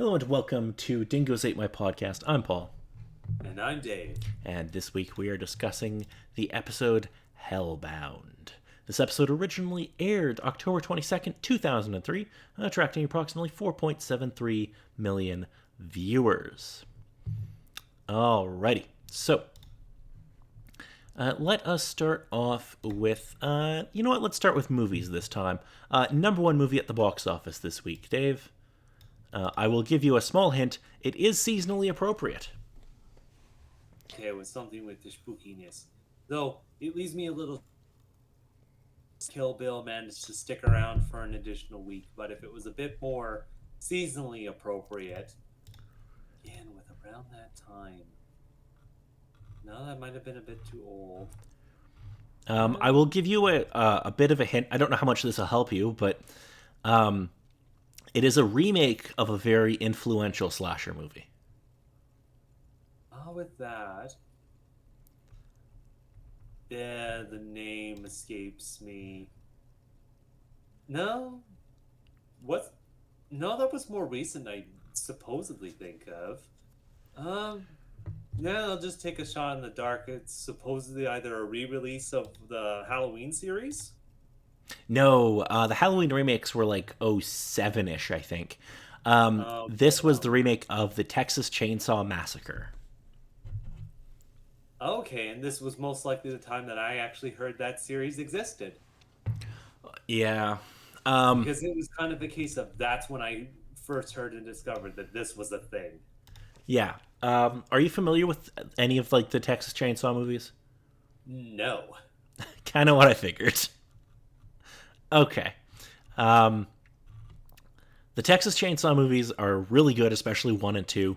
Hello and welcome to Dingoes Ate My Podcast. I'm Paul. And I'm Dave. And this week we are discussing the episode Hellbound. This episode originally aired October 22nd, 2003, attracting approximately 4.73 million viewers. Alrighty, so let us start off with, let's start with movies this time. Number one movie at the box office this week, Dave. I will give you a small hint. It is seasonally appropriate. Okay, with something with the spookiness. Though, it leaves me a little... Kill Bill managed to stick around for an additional week, but if it was a bit more seasonally appropriate, again, with around that time... No, that might have been a bit too old. I will give you a bit of a hint. I don't know how much this will help you, but it is a remake of a very influential slasher movie. With that... Yeah, the name escapes me. No? What? No, that was more recent, I supposedly think of. Yeah, I'll just take a shot in the dark. It's supposedly either a re-release of the Halloween series? No, the Halloween remakes were like 07-ish, I think. Okay, This was the remake of the Texas Chainsaw Massacre. Okay, and this was most likely the time that I actually heard that series existed. Yeah. Because it was kind of the case of that's when I first heard and discovered that this was a thing. Yeah. Are you familiar with any of like the Texas Chainsaw movies? No. Kind of what I figured. Okay. The Texas Chainsaw movies are really good, especially 1 and 2.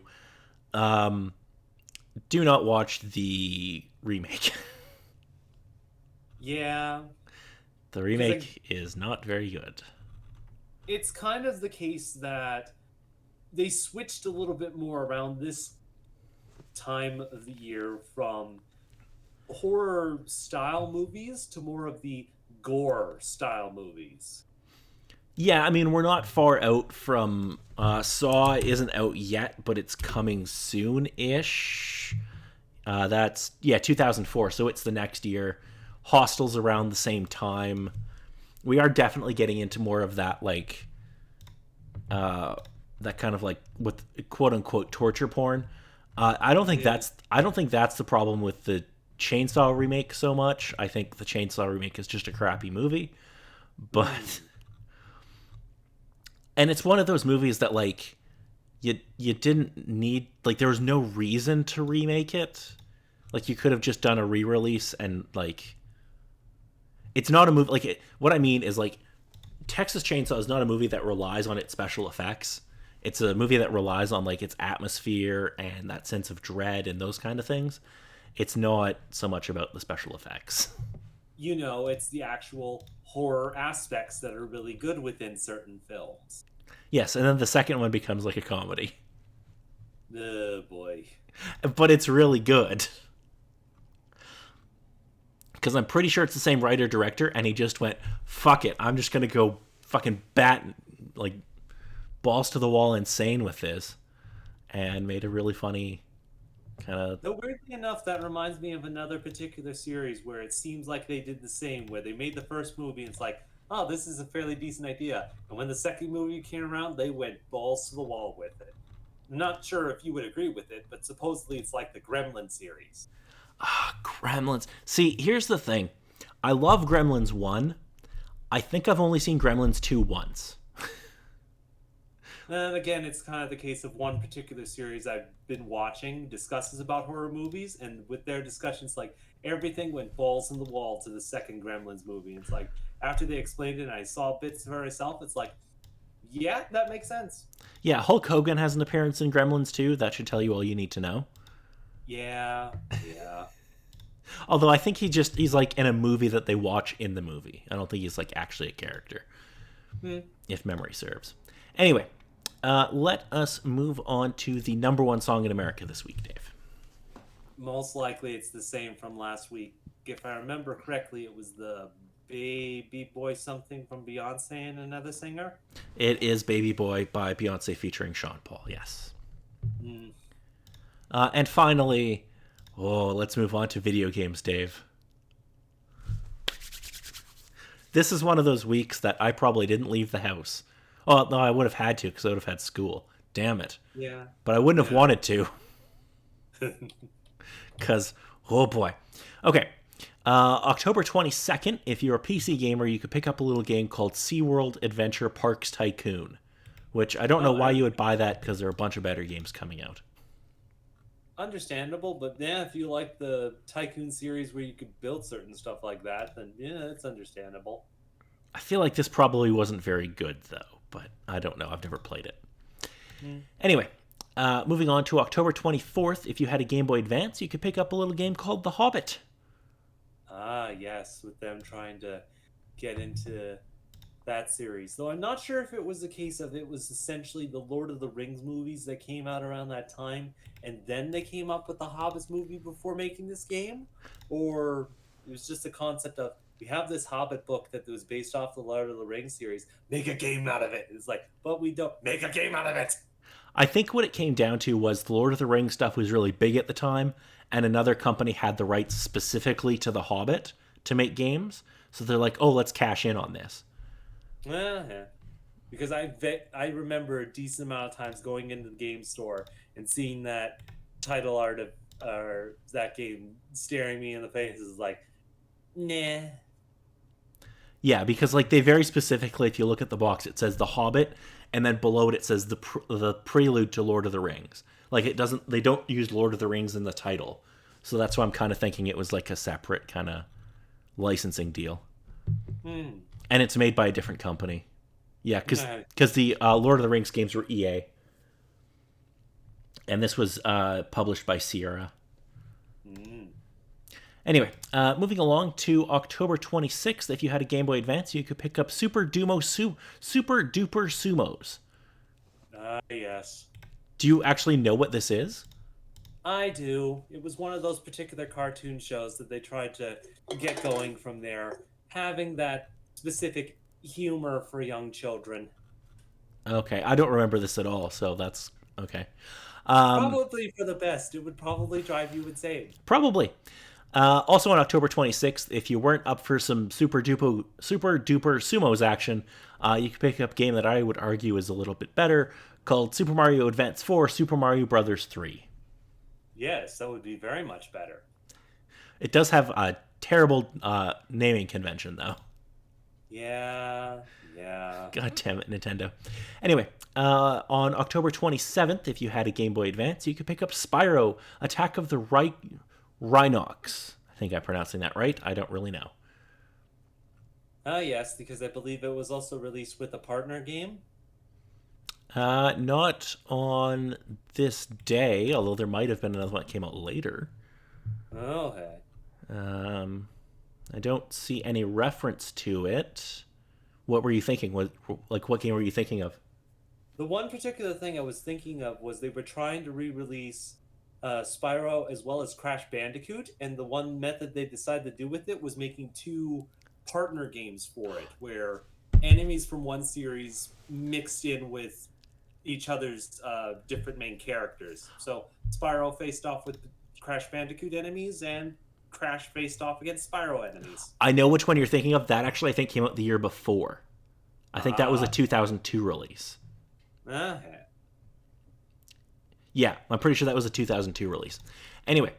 Do not watch the remake. Yeah. The remake is not very good. It's kind of the case that they switched a little bit more around this time of the year from horror style movies to more of the gore style movies. Yeah, I mean, we're not far out from Saw isn't out yet, but it's coming soon-ish. That's 2004, so it's the next year. Hostel's around the same time. We are definitely getting into more of that, like, that kind of like with quote unquote torture porn. I don't think that's the problem with the Chainsaw remake so much. I think the Chainsaw remake is just a crappy movie, but and it's one of those movies that like you didn't need, like, there was no reason to remake it. Like, you could have just done a re-release, and like it's not a movie like it, what I mean is, like, Texas Chainsaw is not a movie that relies on its special effects. It's a movie that relies on like its atmosphere and that sense of dread and those kind of things. It's not so much about the special effects. You know, it's the actual horror aspects that are really good within certain films. Yes, and then the second one becomes like a comedy. Oh boy. But it's really good. Because I'm pretty sure it's the same writer director, and he just went, fuck it, I'm just gonna go fucking like balls to the wall insane with this, and made a really funny kind of... Though weirdly enough, that reminds me of another particular series where it seems like they did the same, where they made the first movie and it's like, oh, this is a fairly decent idea. And when the second movie came around, they went balls to the wall with it. I'm not sure if you would agree with it, but supposedly it's like the Gremlin series. Gremlins. See, here's the thing. I love Gremlins 1. I think I've only seen Gremlins 2 once. And again, it's kind of the case of one particular series I've been watching discusses about horror movies, and with their discussions, like, everything went balls in the wall to the second Gremlins movie. It's like, after they explained it and I saw bits for myself, it's like, yeah, that makes sense. Yeah, Hulk Hogan has an appearance in Gremlins 2. That should tell you all you need to know. Yeah. Although I think he's like in a movie that they watch in the movie. I don't think he's like actually a character, if memory serves. Anyway, let us move on to the number one song in America this week, Dave. Most likely it's the same from last week. If I remember correctly, it was the Baby Boy something from Beyonce and another singer? It is Baby Boy by Beyonce featuring Sean Paul, yes. Mm. And finally, let's move on to video games, Dave. This is one of those weeks that I probably didn't leave the house. Oh, no, I would have had to because I would have had school. Damn it. Yeah. But I wouldn't have Yeah. wanted to because, oh boy. Okay. October 22nd, if you're a PC gamer, you could pick up a little game called SeaWorld Adventure Parks Tycoon, which I don't know Oh, why you would buy that because there are a bunch of better games coming out. understandable, but yeah, if you like the Tycoon series where you could build certain stuff like that, then yeah, it's understandable. I feel like this probably wasn't very good, though, but I don't know. I've never played it. Mm. Anyway, moving on to October 24th, if you had a Game Boy Advance, you could pick up a little game called The Hobbit. Ah, yes, with them trying to get into that series. Though I'm not sure if it was a case of it was essentially the Lord of the Rings movies that came out around that time, and then they came up with the Hobbits movie before making this game, or it was just a concept of we have this Hobbit book that was based off the Lord of the Rings series. Make a game out of it. It's like, but we don't make a game out of it. I think what it came down to was the Lord of the Rings stuff was really big at the time, and another company had the rights specifically to The Hobbit to make games. So they're like, oh, let's cash in on this. Yeah. Because I remember a decent amount of times going into the game store and seeing that title art of that game staring me in the face is like, nah. Yeah, because like they very specifically, if you look at the box, it says The Hobbit, and then below it says the prelude to Lord of the Rings. Like it doesn't, they don't use Lord of the Rings in the title, so that's why I'm kind of thinking it was like a separate kind of licensing deal, Hmm. and it's made by a different company. Yeah, Nah. because the Lord of the Rings games were EA, and this was published by Sierra. Hmm. Anyway, moving along to October 26th, if you had a Game Boy Advance, you could pick up Super Duper Sumos. Ah, yes. Do you actually know what this is? I do. It was one of those particular cartoon shows that they tried to get going from there, having that specific humor for young children. Okay, I don't remember this at all, so that's okay. Probably for the best. It would probably drive you insane. Probably. Also on October 26th, if you weren't up for some super duper sumos action, you could pick up a game that I would argue is a little bit better called Super Mario Advance 4 Super Mario Brothers 3. Yes, that would be very much better. It does have a terrible naming convention, though. Yeah, yeah. God damn it, Nintendo. Anyway, on October 27th, if you had a Game Boy Advance, you could pick up Spyro Attack of the Rhinox. I think I'm pronouncing that right. I don't really know. Ah, yes, because I believe it was also released with a partner game. Not on this day, although there might have been another one that came out later. Oh, hey. Um, I don't see any reference to it. What were you thinking? What game were you thinking of? The one particular thing I was thinking of was they were trying to re-release Spyro as well as Crash Bandicoot, and the one method they decided to do with it was making two partner games for it, where enemies from one series mixed in with each other's different main characters. So Spyro faced off with Crash Bandicoot enemies, and Crash faced off against Spyro enemies. I know which one you're thinking of. That actually, I think, came out the year before. I think that was a Ah, 2002 release. okay. Yeah, I'm pretty sure that was a 2002 release. Anyway,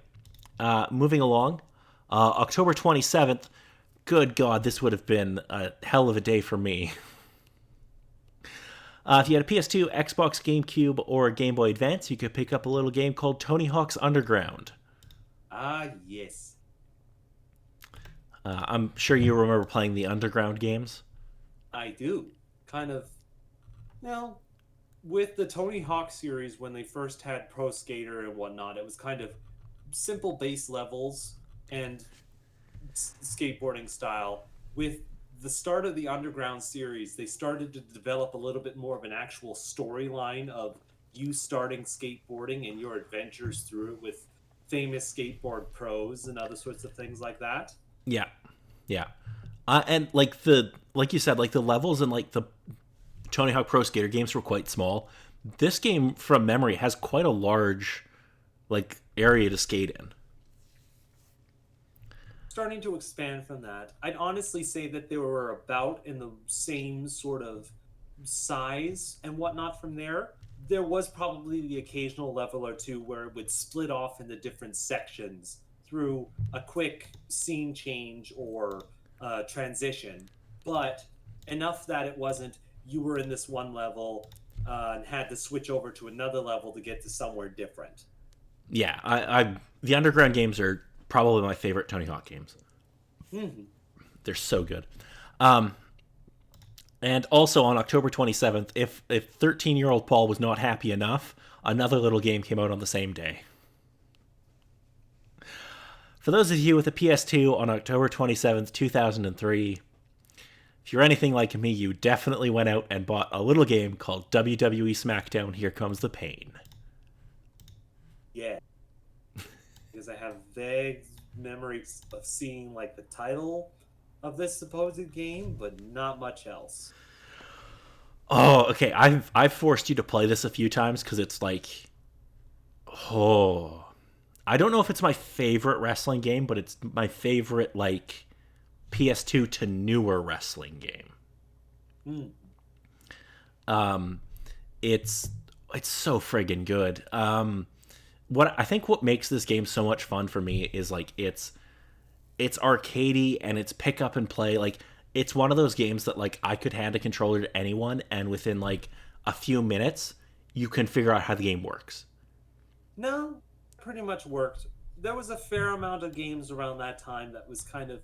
moving along, October 27th. Good God, this would have been a hell of a day for me. If you had a PS2, Xbox, GameCube, or Game Boy Advance, you could pick up a little game called Tony Hawk's Underground. Ah, yes. I'm sure you remember playing the Underground games. I do. Kind of, well, with the Tony Hawk series, when they first had Pro Skater and whatnot, it was kind of simple base levels and skateboarding style. With the start of the Underground series, they started to develop a little bit more of an actual storyline of you starting skateboarding and your adventures through it with famous skateboard pros and other sorts of things like that. Yeah, yeah. And like you said, like the levels in like the Tony Hawk Pro Skater games were quite small. This game, from memory, has quite a large like area to skate in. Starting to expand from that, I'd honestly say that they were about in the same sort of size and whatnot from there. There was probably the occasional level or two where it would split off into different sections through a quick scene change or transition, but enough that it wasn't you were in this one level and had to switch over to another level to get to somewhere different. Yeah, I the underground games are probably my favorite Tony Hawk games. Hmm. They're so good. Um, and also on October 27th, if 13-year-old Paul was not happy enough, another little game came out on the same day. For those of you with a PS2 on October 27th, 2003, if you're anything like me, you definitely went out and bought a little game called WWE SmackDown Here Comes the Pain. Yeah, because I have vague memories of seeing like the title of this supposed game, but not much else. Oh, okay. I've forced you to play this a few times because it's like, oh, I don't know if it's my favorite wrestling game, but it's my favorite like PS2 to newer wrestling game. Hmm. Um, it's it's so friggin' good. What I think what makes this game so much fun for me is like it's arcadey and it's pick up and play. Like it's one of those games that like I could hand a controller to anyone and within like a few minutes you can figure out how the game works. No, pretty much worked. There was a fair amount of games around that time that was kind of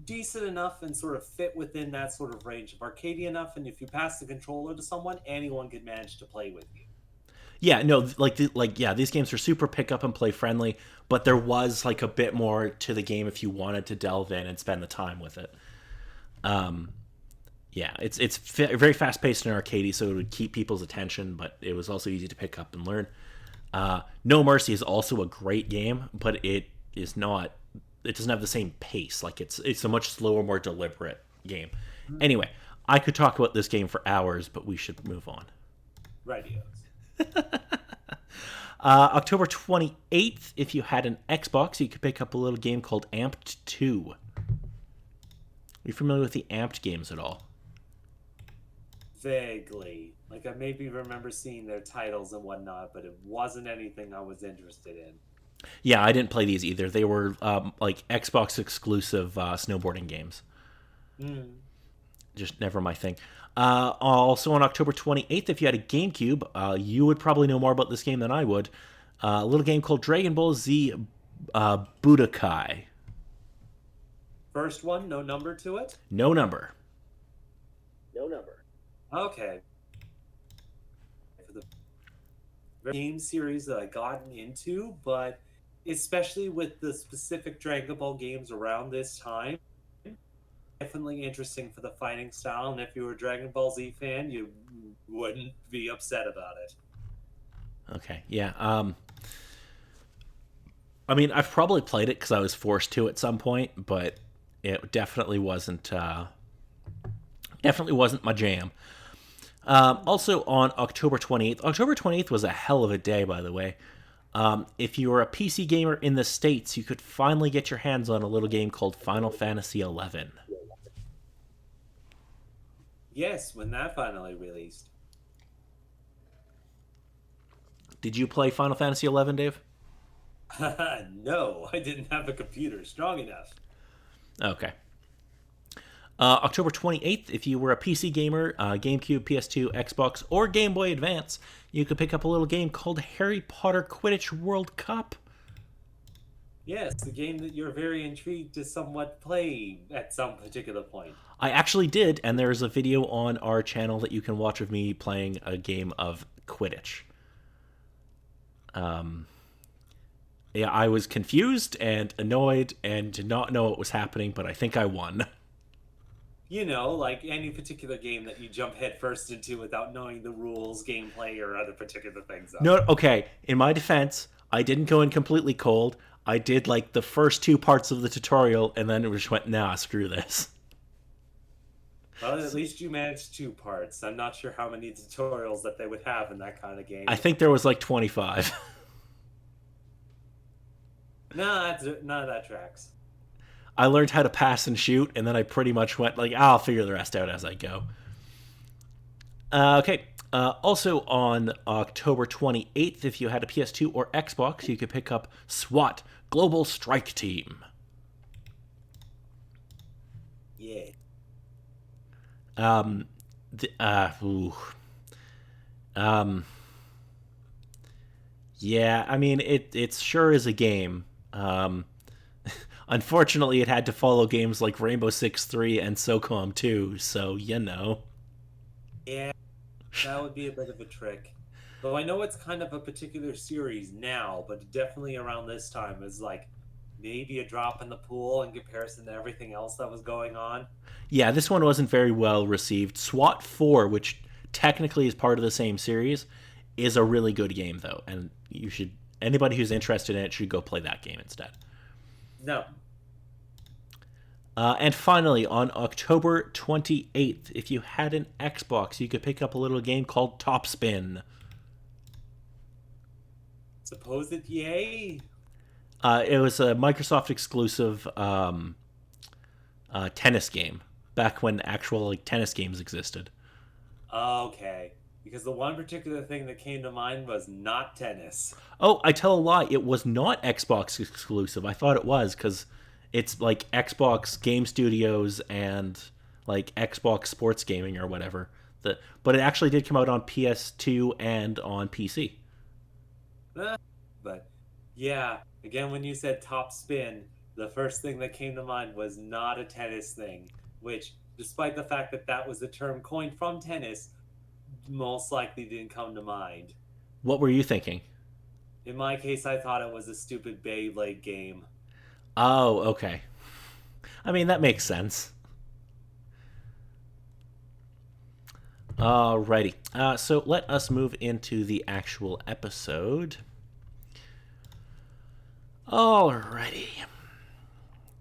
decent enough and sort of fit within that sort of range of arcadey enough. And if you pass the controller to someone, anyone could manage to play with you. Yeah, no, like yeah, these games are super pick up and play friendly, but there was like a bit more to the game if you wanted to delve in and spend the time with it. Um, yeah, very fast paced and arcadey, so it would keep people's attention, but it was also easy to pick up and learn. No Mercy is also a great game, but it is not. It doesn't have the same pace. Like it's a much slower, more deliberate game. Anyway, I could talk about this game for hours, but we should move on. Radios. October 28th, if you had an Xbox, you could pick up a little game called Amped 2. Are you familiar with the Amped games at all? Vaguely. Like I maybe remember seeing their titles and whatnot, but it wasn't anything I was interested in. Yeah, I didn't play these either. They were like Xbox exclusive snowboarding games. Mm. Just never my thing. Also on October 28th, if you had a GameCube, you would probably know more about this game than I would. A little game called Dragon Ball Z Budokai. First one, no number to it? No number. No number. Okay. For the game series that I gotten into, but especially with the specific Dragon Ball games around this time, definitely interesting for the fighting style. And if you were a Dragon Ball Z fan, you wouldn't be upset about it. Okay, yeah. I mean, I've probably played it because I was forced to at some point, but it definitely wasn't my jam. Also on October 28th, October 28th was a hell of a day, by the way. If you were a PC gamer in the States, you could finally get your hands on a little game called Final Fantasy XI. Yes, when that finally released. Did you play Final Fantasy XI, Dave? No, I didn't have a computer strong enough. Okay. October 28th, if you were a PC gamer, GameCube, PS2, Xbox, or Game Boy Advance, you could pick up a little game called Harry Potter Quidditch World Cup. Yes, the game that you're very intrigued to somewhat play at some particular point. I actually did, and there's a video on our channel that you can watch of me playing a game of Quidditch. Yeah, I was confused and annoyed and did not know what was happening, but I think I won. You know, like any particular game that you jump headfirst into without knowing the rules, gameplay, or other particular things. No, okay. In my defense, I didn't go in completely cold. I did like the first two parts of the tutorial, and then it just went, nah, screw this. Well, at least you managed two parts. I'm not sure how many tutorials that they would have in that kind of I game. think there was like 25. No, none of that tracks. I learned how to pass and shoot, and then I pretty much went like, I'll figure the rest out as I go. Okay. Also on October 28th, if you had a PS2 or Xbox, you could pick up SWAT Global Strike Team. Yeah. Um, the, ooh. Um, yeah, I mean, it sure is a game. Unfortunately, it had to follow games like Rainbow Six 3 and SOCOM 2, so you know. Yeah, that would be a bit of a trick. Though I know it's kind of a particular series now, but definitely around this time is like maybe a drop in the pool in comparison to everything else that was going on. Yeah, this one wasn't very well received. SWAT 4, which technically is part of the same series, is a really good game though, and you should anybody who's interested in it should go play that game instead. No. And finally, on October 28th, if you had an Xbox, you could pick up a little game called Top Spin. Suppose it yay? It was a Microsoft exclusive tennis game back when actual like tennis games existed. Okay. Because the one particular thing that came to mind was not tennis. Oh, I tell a lie. It was not Xbox exclusive. I thought it was because it's like Xbox Game Studios and like Xbox Sports Gaming or whatever. But it actually did come out on PS2 and on PC. But yeah, again, when you said top spin, the first thing that came to mind was not a tennis thing, which, despite the fact that that was the term coined from tennis, most likely didn't come to mind. What were you thinking? In my case, I thought it was a stupid Beyblade game. Oh, okay. I mean, that makes sense. Alrighty. So let us move into the actual episode. Alrighty.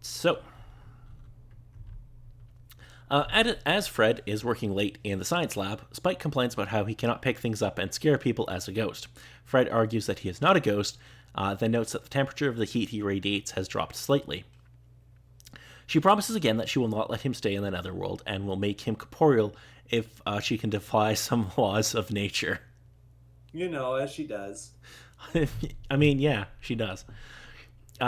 So, as Fred is working late in the science lab, Spike complains about how he cannot pick things up and scare people as a ghost. Fred argues that he is not a ghost, then notes that the temperature of the heat he radiates has dropped slightly. She promises again that she will not let him stay in the netherworld and will make him corporeal if she can defy some laws of nature. You know, as she does. I mean, yeah, she does.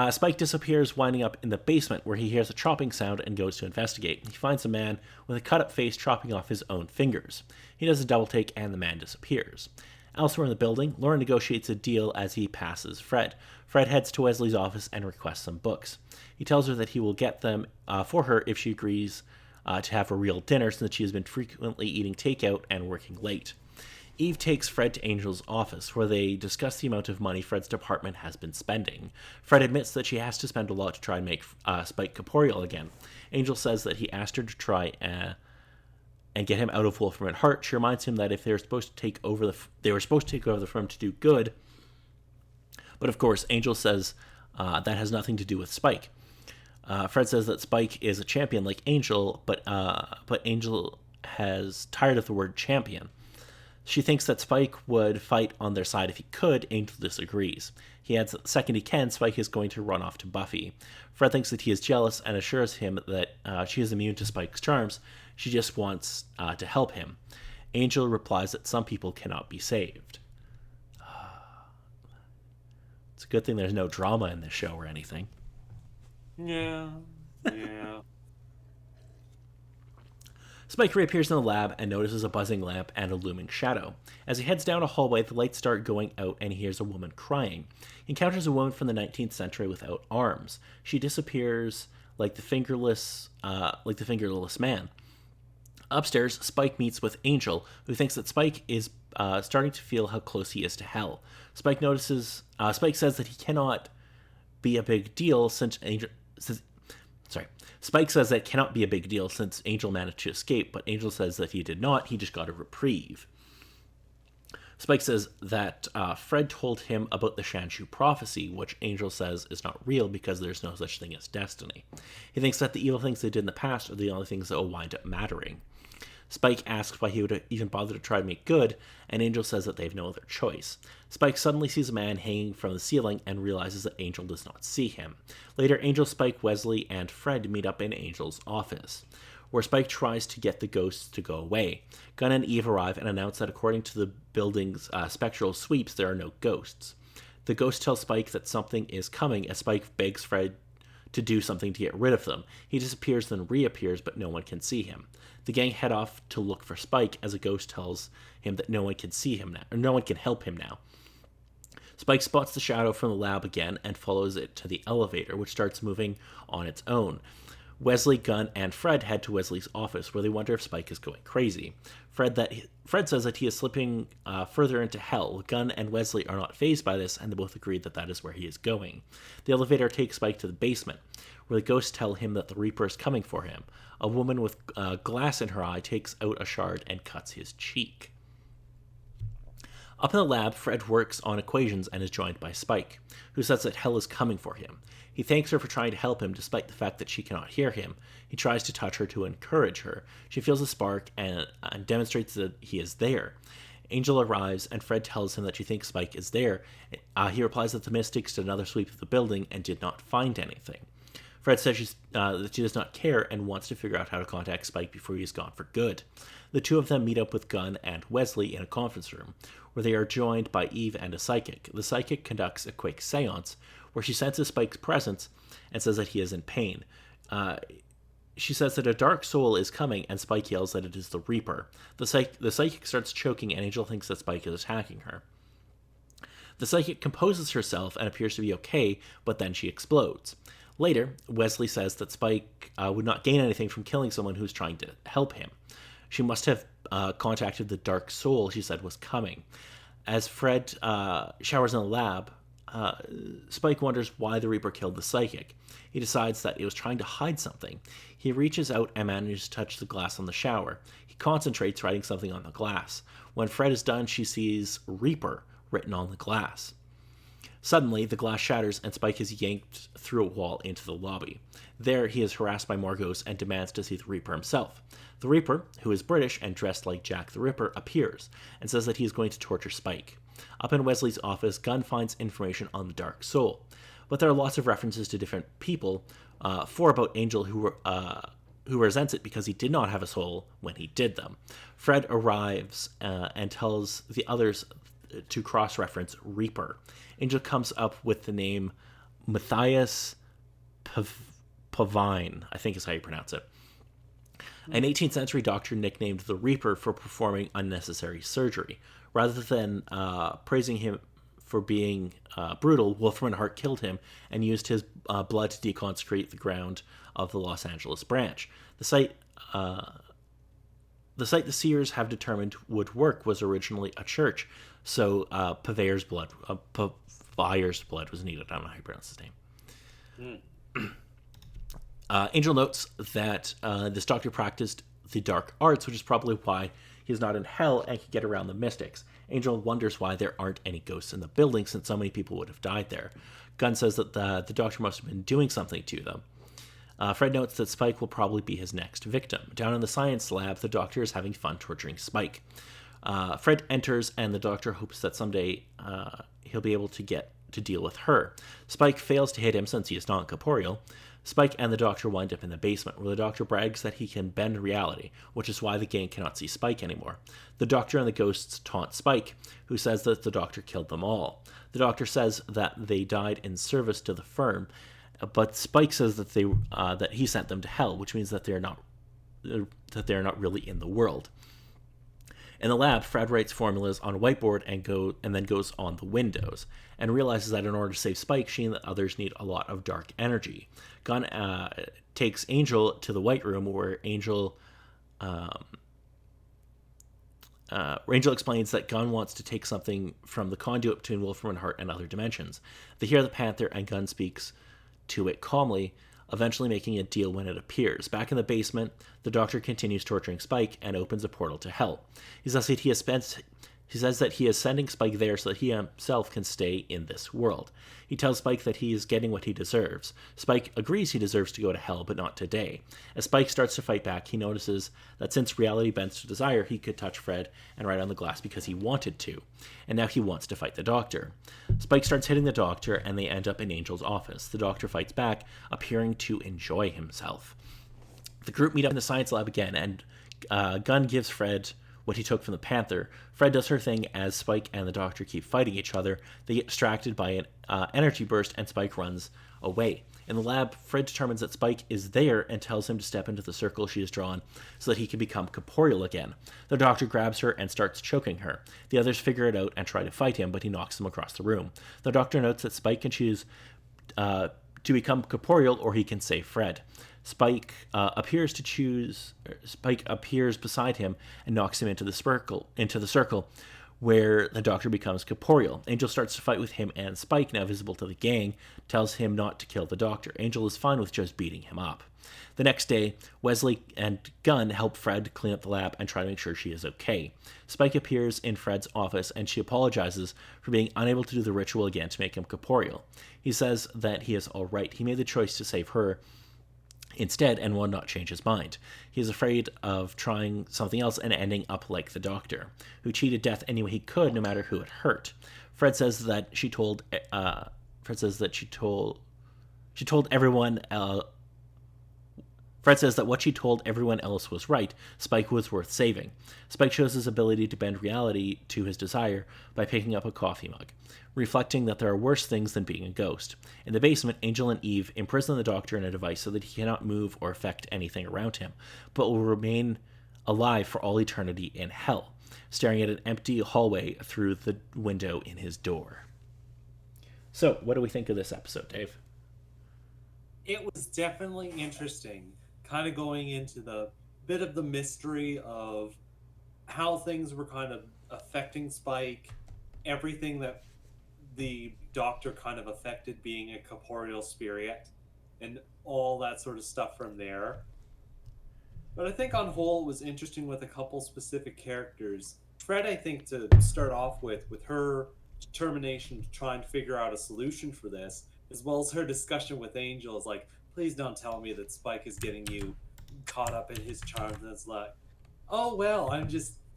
Spike disappears, winding up in the basement where he hears a chopping sound and goes to investigate. He finds a man with a cut up face chopping off his own fingers. He does a double take and the man disappears. Elsewhere in the building, Lauren negotiates a deal as he passes Fred. Fred heads to Wesley's office and requests some books. He tells her that he will get them for her if she agrees to have a real dinner since she has been frequently eating takeout and working late. Eve takes Fred to Angel's office, where they discuss the amount of money Fred's department has been spending. Fred admits that she has to spend a lot to try and make Spike corporeal again. Angel says that he asked her to try and get him out of Wolfram at Heart. She reminds him that if they were supposed to take over the firm to do good, but of course, Angel says that has nothing to do with Spike. Fred says that Spike is a champion like Angel, but Angel has tired of the word champion. She thinks that Spike would fight on their side if he could. Angel disagrees. He adds that the second he can, Spike is going to run off to Buffy. Fred thinks that he is jealous and assures him that she is immune to Spike's charms. She just wants to help him. Angel replies that some people cannot be saved. It's a good thing there's no drama in this show or anything. Yeah. Spike reappears in the lab and notices a buzzing lamp and a looming shadow. As he heads down a hallway, the lights start going out and he hears a woman crying. He encounters a woman from the 19th century without arms. She disappears like the fingerless man. Upstairs, Spike meets with Angel, who thinks that Spike is starting to feel how close he is to hell. Spike says that he cannot be a big deal since Spike says that cannot be a big deal since Angel managed to escape, but Angel says that he did not, he just got a reprieve. Spike says that Fred told him about the Shanshu prophecy, which Angel says is not real because there's no such thing as destiny. He thinks that the evil things they did in the past are the only things that will wind up mattering. Spike asks why he would even bother to try to make good, and Angel says that they have no other choice. Spike suddenly sees a man hanging from the ceiling and realizes that Angel does not see him. Later, Angel, Spike, Wesley, and Fred meet up in Angel's office, where Spike tries to get the ghosts to go away. Gunn and Eve arrive and announce that according to the building's spectral sweeps, there are no ghosts. The ghost tells Spike that something is coming as Spike begs Fred to do something to get rid of them. He disappears, then reappears, but no one can see him. The gang head off to look for Spike as a ghost tells him that no one can see him now, or no one can help him now. Spike spots the shadow from the lab again and follows it to the elevator, which starts moving on its own. Wesley, Gunn, and Fred head to Wesley's office, where they wonder if Spike is going crazy. Fred says that he is slipping further into hell. Gunn and Wesley are not fazed by this, and they both agree that that is where he is going. The elevator takes Spike to the basement, where the ghosts tell him that the Reaper is coming for him. A woman with glass in her eye takes out a shard and cuts his cheek. Up in the lab, Fred works on equations and is joined by Spike, who says that hell is coming for him. He thanks her for trying to help him despite the fact that she cannot hear him. He tries to touch her to encourage her. She feels a spark and demonstrates that he is there. Angel arrives and Fred tells him that she thinks Spike is there. He replies that the Mystics did another sweep of the building and did not find anything. Fred says that she does not care and wants to figure out how to contact Spike before he is gone for good. The two of them meet up with Gunn and Wesley in a conference room, where they are joined by Eve and a psychic. The psychic conducts a quick seance, where she senses Spike's presence and says that he is in pain. She says that a dark soul is coming, and Spike yells that it is the Reaper. The psychic starts choking, and Angel thinks that Spike is attacking her. The psychic composes herself and appears to be okay, but then she explodes. Later, Wesley says that Spike would not gain anything from killing someone who's trying to help him. She must have contacted the dark soul she said was coming. As Fred showers in the lab, Spike wonders why the Reaper killed the psychic. He decides that it was trying to hide something. He reaches out and manages to touch the glass on the shower. He concentrates, writing something on the glass. When Fred is done, she sees Reaper written on the glass. Suddenly, the glass shatters and Spike is yanked through a wall into the lobby. There, he is harassed by more ghosts and demands to see the Reaper himself. The Reaper, who is British and dressed like Jack the Ripper, appears and says that he is going to torture Spike. Up in Wesley's office, Gunn finds information on the Dark Soul, but there are lots of references to different people, four about Angel who resents it because he did not have a soul when he did them. Fred arrives and tells the others to cross-reference Reaper. Angel comes up with the name Matthias Pavine, I think is how you pronounce it. An 18th century doctor nicknamed the Reaper for performing unnecessary surgery. Rather than praising him for being brutal, Wolfram and Hart killed him and used his blood to deconsecrate the ground of the Los Angeles branch. The site the seers have determined would work was originally a church, so Paveyer's blood was needed. I don't know how you pronounce his name. Angel notes that this doctor practiced the dark arts, which is probably why he's not in hell and can get around the mystics. Angel wonders why there aren't any ghosts in the building since so many people would have died there. Gunn says that the doctor must have been doing something to them. Fred notes that Spike will probably be his next victim. Down in the science lab, the doctor is having fun torturing Spike. Fred enters, and the doctor hopes that someday he'll be able to get to deal with her. Spike fails to hit him since he is non-corporeal. Spike and the doctor wind up in the basement, where the doctor brags that he can bend reality, which is why the gang cannot see Spike anymore. The doctor and the ghosts taunt Spike, who says that the doctor killed them all. The doctor says that they died in service to the firm, but Spike says that that he sent them to hell, which means that they are not really in the world. In the lab, Fred writes formulas on a whiteboard and then goes on the windows, and realizes that in order to save Spike, she and the others need a lot of dark energy. Gunn takes Angel to the White Room, where Angel explains that Gunn wants to take something from the conduit between Wolfram and Hart and other dimensions. They hear the Panther, and Gunn speaks to it calmly, eventually making a deal when it appears. Back in the basement, the doctor continues torturing Spike and opens a portal to hell. He says that he has spent He says that he is sending Spike there so that he himself can stay in this world. He tells Spike that he is getting what he deserves. Spike agrees he deserves to go to hell, but not today. As Spike starts to fight back, he notices that since reality bends to desire, he could touch Fred and write on the glass because he wanted to. And now he wants to fight the Doctor. Spike starts hitting the Doctor, and they end up in Angel's office. The Doctor fights back, appearing to enjoy himself. The group meet up in the science lab again, and Gunn gives Fred what he took from the Panther. Fred does her thing as Spike and the Doctor keep fighting each other. They get distracted by an energy burst, and Spike runs away. In the lab, Fred determines that Spike is there and tells him to step into the circle she has drawn so that he can become corporeal again. The Doctor grabs her and starts choking her. The others figure it out and try to fight him, but he knocks them across the room. The Doctor notes that Spike can choose to become corporeal, or he can save Fred. Spike appears beside him and knocks him into the circle, where the Doctor becomes corporeal. Angel starts to fight with him, and Spike, now visible to the gang, tells him not to kill the Doctor. Angel is fine with just beating him up. The next day, Wesley and Gunn help Fred clean up the lab and try to make sure she is okay. Spike appears in Fred's office, and she apologizes for being unable to do the ritual again to make him corporeal. He says that he is all right. He made the choice to save her instead and will not change his mind. He is afraid of trying something else and ending up like the Doctor, who cheated death any way he could, no matter who it hurt. Fred says that she told everyone. Fred says that what she told everyone else was right. Spike was worth saving. Spike shows his ability to bend reality to his desire by picking up a coffee mug, reflecting that there are worse things than being a ghost. In the basement, Angel and Eve imprison the Doctor in a device so that he cannot move or affect anything around him, but will remain alive for all eternity in hell, staring at an empty hallway through the window in his door. So, what do we think of this episode, Dave? It was definitely interesting, kind of going into the bit of the mystery of how things were kind of affecting Spike, everything that the Doctor kind of affected being a corporeal spirit, and all that sort of stuff from there. But I think on whole it was interesting with a couple specific characters. Fred, I think, to start off with her determination to try and figure out a solution for this, as well as her discussion with Angel, is like, please don't tell me that Spike is getting you caught up in his charms. And it's like, oh well,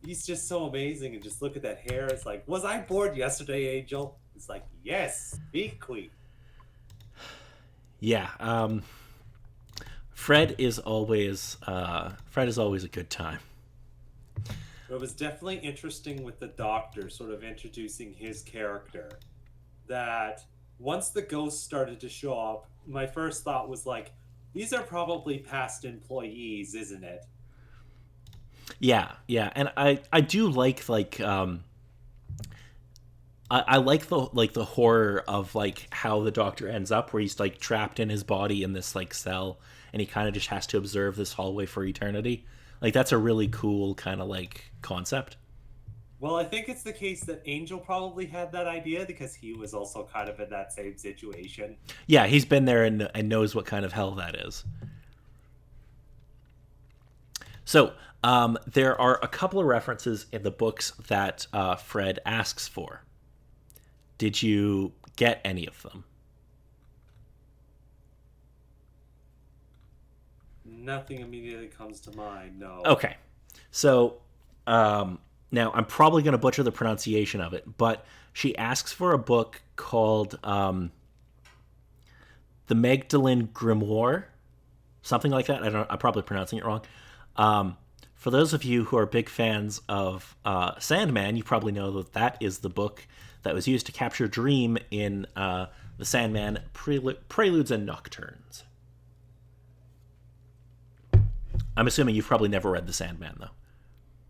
he's just so amazing, and just look at that hair. It's like, was I bored yesterday, Angel? It's like, yes, be queen. Yeah, Fred is always a good time. But it was definitely interesting with the Doctor sort of introducing his character. That once the ghosts started to show up, my first thought was like, these are probably past employees, isn't it? Yeah, and I do I like the horror of like how the Doctor ends up, where he's like trapped in his body in this like cell, and he kind of just has to observe this hallway for eternity. Like that's a really cool kind of like concept. Well, I think it's the case that Angel probably had that idea because he was also kind of in that same situation. Yeah, he's been there and knows what kind of hell that is. So there are a couple of references in the books that Fred asks for. Did you get any of them? Nothing immediately comes to mind, no. Okay. So now I'm probably going to butcher the pronunciation of it, but she asks for a book called The Magdalene Grimoire, something like that. I'm probably pronouncing it wrong. For those of you who are big fans of Sandman, you probably know that that is the book that was used to capture Dream in the Sandman Preludes and Nocturnes. I'm assuming you've probably never read The Sandman, though.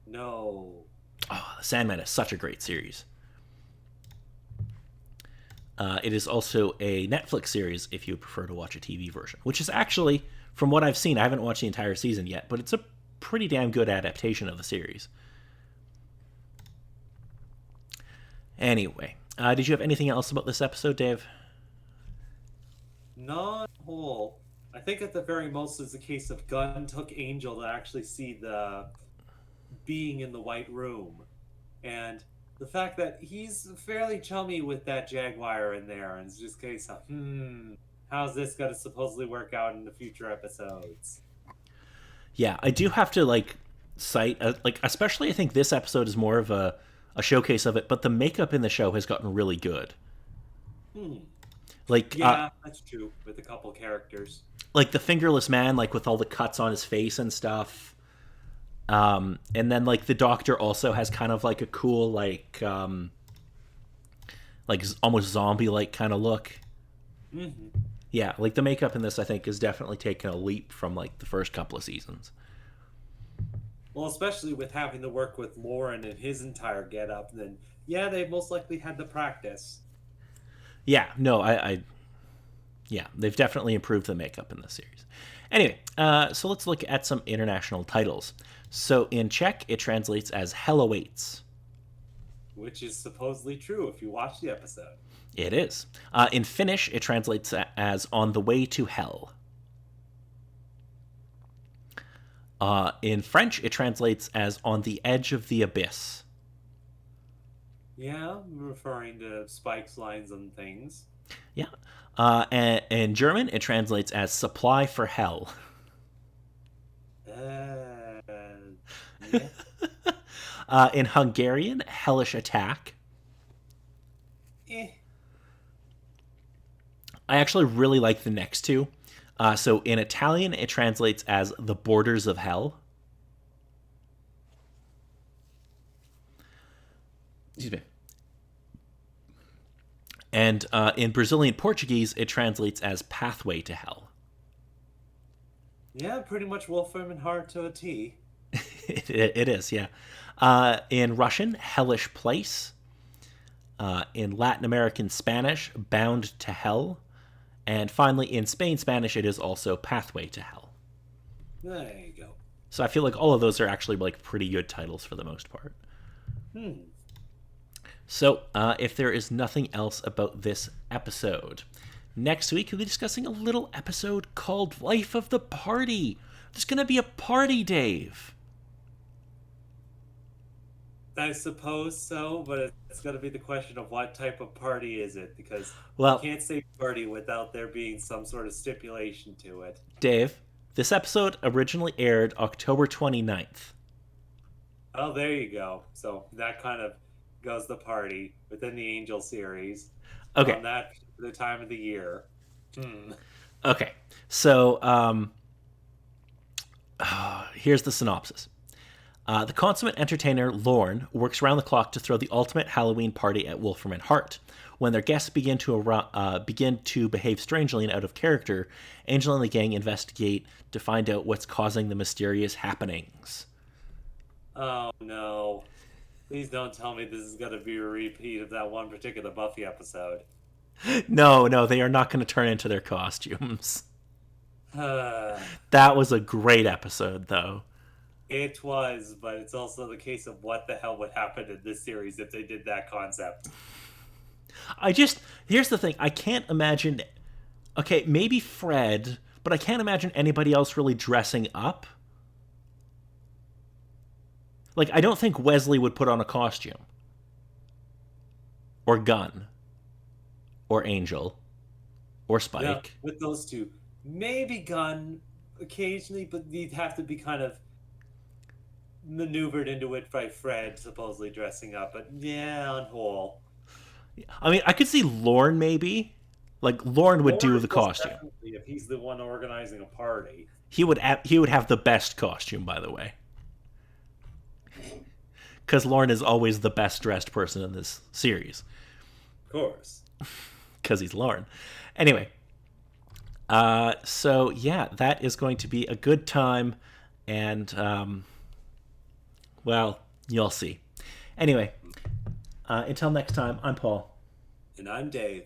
No. Oh, The Sandman is such a great series. It is also a Netflix series if you prefer to watch a TV version, which is actually, from what I've seen, I haven't watched the entire season yet, but it's a pretty damn good adaptation of the series. Anyway, did you have anything else about this episode, Dave? Not whole. I think at the very most is the case of Gunn took Angel to actually see the being in the White Room. And the fact that he's fairly chummy with that Jaguar in there, and it's just case of, how's this going to supposedly work out in the future episodes? Yeah, I do have to like cite like especially I think this episode is more of a showcase of it, but the makeup in the show has gotten really good. Hmm. Like Yeah, that's true with a couple characters. like the fingerless man, like with all the cuts on his face and stuff. And then like the doctor also has kind of like a cool like almost zombie like kind of look. Hmm. Yeah, like the makeup in this I think is definitely taken a leap from like the first couple of seasons. Well, especially with having to work with Lauren and his entire getup, then yeah, they most likely had the practice. Yeah, no, I yeah, they've definitely improved the makeup in this series. Anyway, so let's look at some international titles. So in Czech, it translates as Hell Awaits. Which is supposedly true if you watch the episode. It is. In Finnish, it translates as On the Way to Hell. In French, it translates as On the Edge of the Abyss. Yeah, referring to Spike's lines and things. Yeah. And in German, it translates as Supply for Hell. Uh, yeah. In Hungarian, Hellish Attack. Eh. I actually really like the next two. So in Italian, it translates as The Borders of Hell. Excuse me. And in Brazilian Portuguese, it translates as Pathway to Hell. Yeah, pretty much Wolfram and Hart to a T. It is, yeah. In Russian, Hellish Place. In Latin American Spanish, Bound to Hell. And finally, in Spain Spanish, it is also Pathway to Hell. There you go. So I feel like all of those are actually like pretty good titles for the most part. Hmm. So if there is nothing else about this episode, next week we'll be discussing a little episode called Life of the Party. There's going to be a party, Dave. I suppose so, but it's going to be the question of what type of party is it, because you Well, can't say party without there being some sort of stipulation to it. Dave, this episode originally aired October 29th. Oh, there you go. So that kind of goes the party within the Angel series Okay, on that the time of the year. Hmm. okay. So here's the synopsis. The consummate entertainer Lorne works around the clock to throw the ultimate Halloween party at Wolfram and Hart. When their guests begin to behave strangely and out of character, Angel and the gang investigate to find out what's causing the mysterious happenings. Oh no. Please don't tell me this is going to be a repeat of that one particular Buffy episode. No, they are not going to turn into their costumes. It That was a great episode, though. was, but it's also the case of what the hell would happen in this series if they did that concept. Here's the thing. I can't imagine. Okay, maybe Fred, but I can't imagine anybody else really dressing up. Like, I don't think Wesley would put on a costume. Or Gunn. Or Angel. Or Yeah, Spike. with those two. Maybe Gunn occasionally, but you'd have to be kind of maneuvered into it by Fred supposedly dressing up. But yeah, on whole. I mean, I could see Lorne maybe. Like, Lorne would do Lawrence the most costume. definitely, if he's the one organizing a party. He would have the best costume, by the way. Because Lorne is always the best dressed person in this series. Of course. Because he's Lorne. Anyway, so yeah, that is going to be a good time, and well, you'll see. Anyway, until next time, I'm Paul. And I'm Dave.